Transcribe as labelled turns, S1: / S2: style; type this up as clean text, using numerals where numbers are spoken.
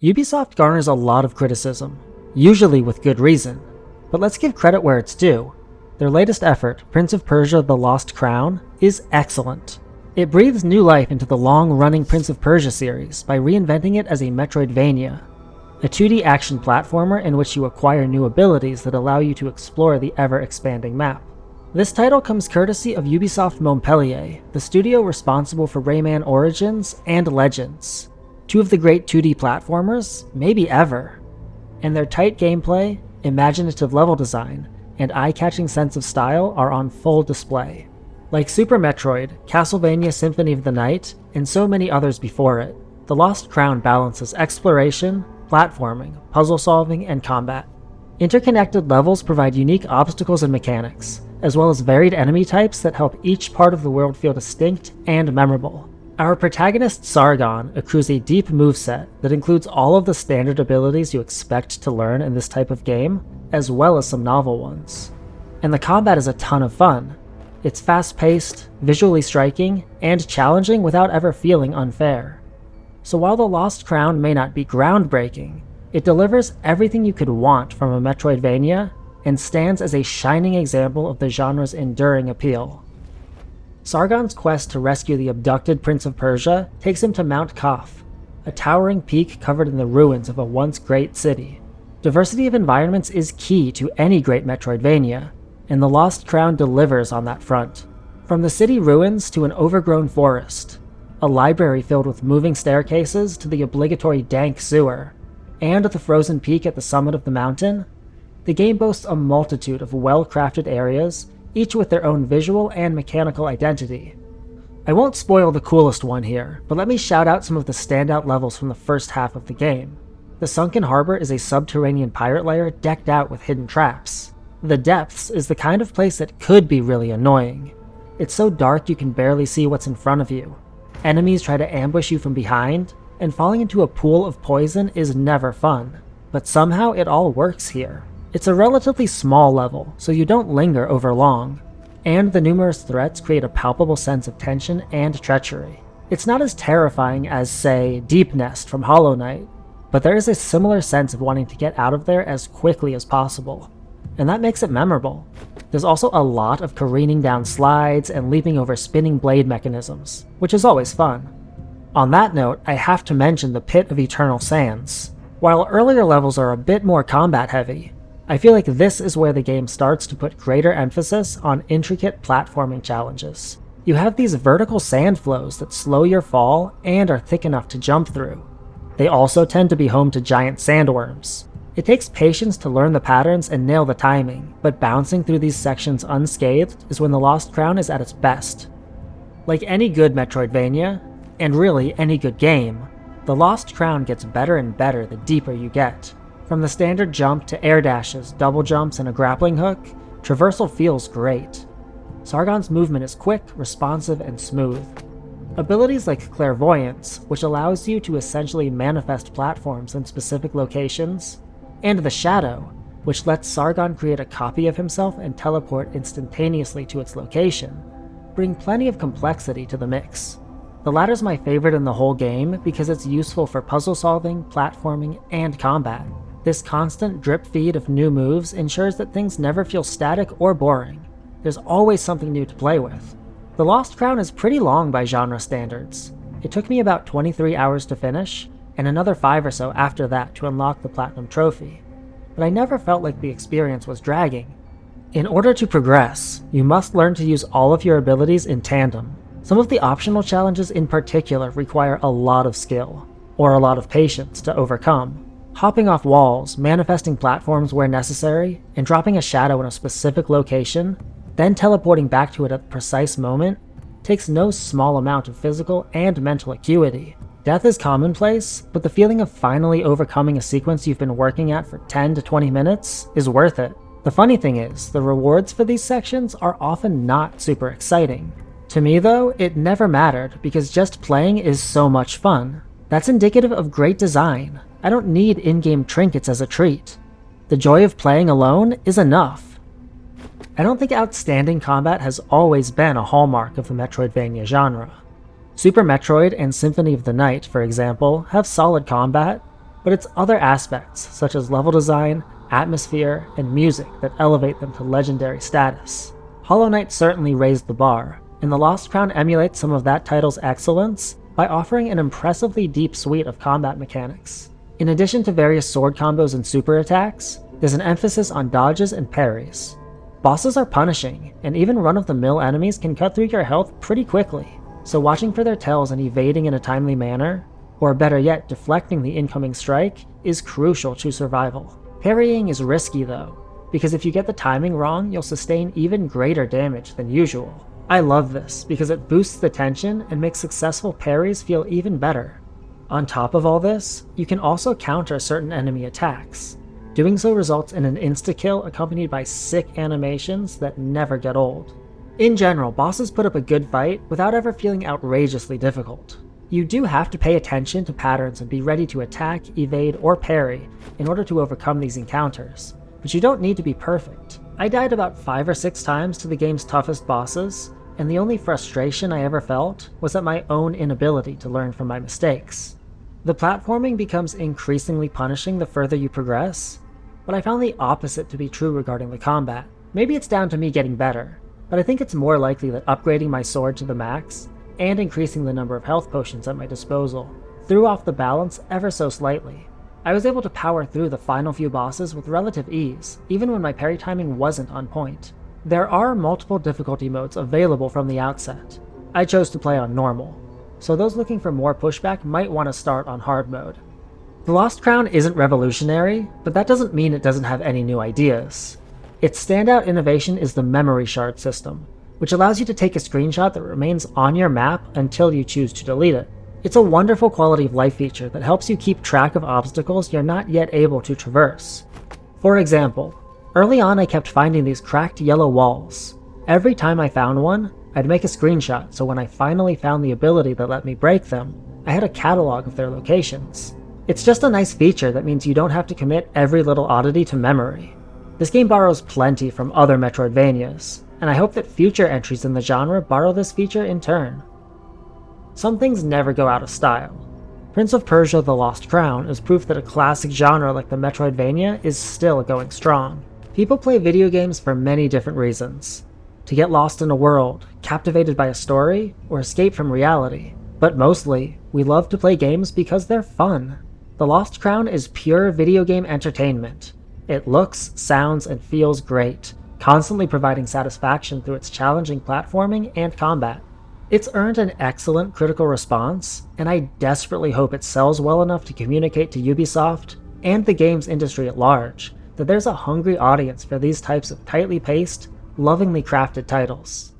S1: Ubisoft garners a lot of criticism, usually with good reason, but let's give credit where it's due. Their latest effort, Prince of Persia: The Lost Crown, is excellent. It breathes new life into the long-running Prince of Persia series by reinventing it as a Metroidvania, a 2D action platformer in which you acquire new abilities that allow you to explore the ever-expanding map. This title comes courtesy of Ubisoft Montpellier, the studio responsible for Rayman Origins and Legends, two of the great 2D platformers, maybe ever. And their tight gameplay, imaginative level design, and eye-catching sense of style are on full display. Like Super Metroid, Castlevania Symphony of the Night, and so many others before it, The Lost Crown balances exploration, platforming, puzzle solving, and combat. Interconnected levels provide unique obstacles and mechanics, as well as varied enemy types that help each part of the world feel distinct and memorable. Our protagonist Sargon accrues a deep moveset that includes all of the standard abilities you expect to learn in this type of game, as well as some novel ones. And the combat is a ton of fun. It's fast-paced, visually striking, and challenging without ever feeling unfair. So while The Lost Crown may not be groundbreaking, it delivers everything you could want from a Metroidvania and stands as a shining example of the genre's enduring appeal. Sargon's quest to rescue the abducted Prince of Persia takes him to Mount Kaf, a towering peak covered in the ruins of a once great city. Diversity of environments is key to any great Metroidvania, and The Lost Crown delivers on that front. From the city ruins to an overgrown forest, a library filled with moving staircases to the obligatory dank sewer, and the frozen peak at the summit of the mountain, the game boasts a multitude of well-crafted areas, each with their own visual and mechanical identity. I won't spoil the coolest one here, but let me shout out some of the standout levels from the first half of the game. The Sunken Harbor is a subterranean pirate lair decked out with hidden traps. The Depths is the kind of place that could be really annoying. It's so dark you can barely see what's in front of you. Enemies try to ambush you from behind, and falling into a pool of poison is never fun. But somehow it all works here. It's a relatively small level, so you don't linger over long, and the numerous threats create a palpable sense of tension and treachery. It's not as terrifying as, say, Deep Nest from Hollow Knight, but there is a similar sense of wanting to get out of there as quickly as possible, and that makes it memorable. There's also a lot of careening down slides and leaping over spinning blade mechanisms, which is always fun. On that note, I have to mention the Pit of Eternal Sands. While earlier levels are a bit more combat-heavy, I feel like this is where the game starts to put greater emphasis on intricate platforming challenges. You have these vertical sand flows that slow your fall and are thick enough to jump through. They also tend to be home to giant sandworms. It takes patience to learn the patterns and nail the timing, but bouncing through these sections unscathed is when The Lost Crown is at its best. Like any good Metroidvania, and really any good game, The Lost Crown gets better and better the deeper you get. From the standard jump to air dashes, double jumps, and a grappling hook, traversal feels great. Sargon's movement is quick, responsive, and smooth. Abilities like Clairvoyance, which allows you to essentially manifest platforms in specific locations, and the Shadow, which lets Sargon create a copy of himself and teleport instantaneously to its location, bring plenty of complexity to the mix. The latter's my favorite in the whole game because it's useful for puzzle solving, platforming, and combat. This constant drip feed of new moves ensures that things never feel static or boring. There's always something new to play with. The Lost Crown is pretty long by genre standards. It took me about 23 hours to finish, and another 5 or so after that to unlock the Platinum Trophy. But I never felt like the experience was dragging. In order to progress, you must learn to use all of your abilities in tandem. Some of the optional challenges in particular require a lot of skill, or a lot of patience to overcome. Hopping off walls, manifesting platforms where necessary, and dropping a shadow in a specific location, then teleporting back to it at the precise moment, takes no small amount of physical and mental acuity. Death is commonplace, but the feeling of finally overcoming a sequence you've been working at for 10 to 20 minutes is worth it. The funny thing is, the rewards for these sections are often not super exciting. To me though, it never mattered because just playing is so much fun. That's indicative of great design. I don't need in-game trinkets as a treat. The joy of playing alone is enough. I don't think outstanding combat has always been a hallmark of the Metroidvania genre. Super Metroid and Symphony of the Night, for example, have solid combat, but it's other aspects, such as level design, atmosphere, and music that elevate them to legendary status. Hollow Knight certainly raised the bar, and The Lost Crown emulates some of that title's excellence by offering an impressively deep suite of combat mechanics. In addition to various sword combos and super attacks, there's an emphasis on dodges and parries. Bosses are punishing, and even run-of-the-mill enemies can cut through your health pretty quickly, so watching for their tails and evading in a timely manner, or better yet, deflecting the incoming strike, is crucial to survival. Parrying is risky though, because if you get the timing wrong, you'll sustain even greater damage than usual. I love this because it boosts the tension and makes successful parries feel even better. On top of all this, you can also counter certain enemy attacks. Doing so results in an insta-kill accompanied by sick animations that never get old. In general, bosses put up a good fight without ever feeling outrageously difficult. You do have to pay attention to patterns and be ready to attack, evade, or parry in order to overcome these encounters, but you don't need to be perfect. I died about 5 or 6 times to the game's toughest bosses, and the only frustration I ever felt was at my own inability to learn from my mistakes. The platforming becomes increasingly punishing the further you progress, but I found the opposite to be true regarding the combat. Maybe it's down to me getting better, but I think it's more likely that upgrading my sword to the max and increasing the number of health potions at my disposal threw off the balance ever so slightly. I was able to power through the final few bosses with relative ease, even when my parry timing wasn't on point. There are multiple difficulty modes available from the outset. I chose to play on normal, so those looking for more pushback might want to start on hard mode. The Lost Crown isn't revolutionary, but that doesn't mean it doesn't have any new ideas. Its standout innovation is the memory shard system, which allows you to take a screenshot that remains on your map until you choose to delete it. It's a wonderful quality of life feature that helps you keep track of obstacles you're not yet able to traverse. For example, early on I kept finding these cracked yellow walls. Every time I found one, I'd make a screenshot so when I finally found the ability that let me break them, I had a catalog of their locations. It's just a nice feature that means you don't have to commit every little oddity to memory. This game borrows plenty from other Metroidvanias, and I hope that future entries in the genre borrow this feature in turn. Some things never go out of style. Prince of Persia: The Lost Crown is proof that a classic genre like the Metroidvania is still going strong. People play video games for many different reasons. To get lost in a world, captivated by a story, or escape from reality. But mostly, we love to play games because they're fun. The Lost Crown is pure video game entertainment. It looks, sounds, and feels great, constantly providing satisfaction through its challenging platforming and combat. It's earned an excellent critical response, and I desperately hope it sells well enough to communicate to Ubisoft, and the games industry at large, that there's a hungry audience for these types of tightly paced, lovingly crafted titles.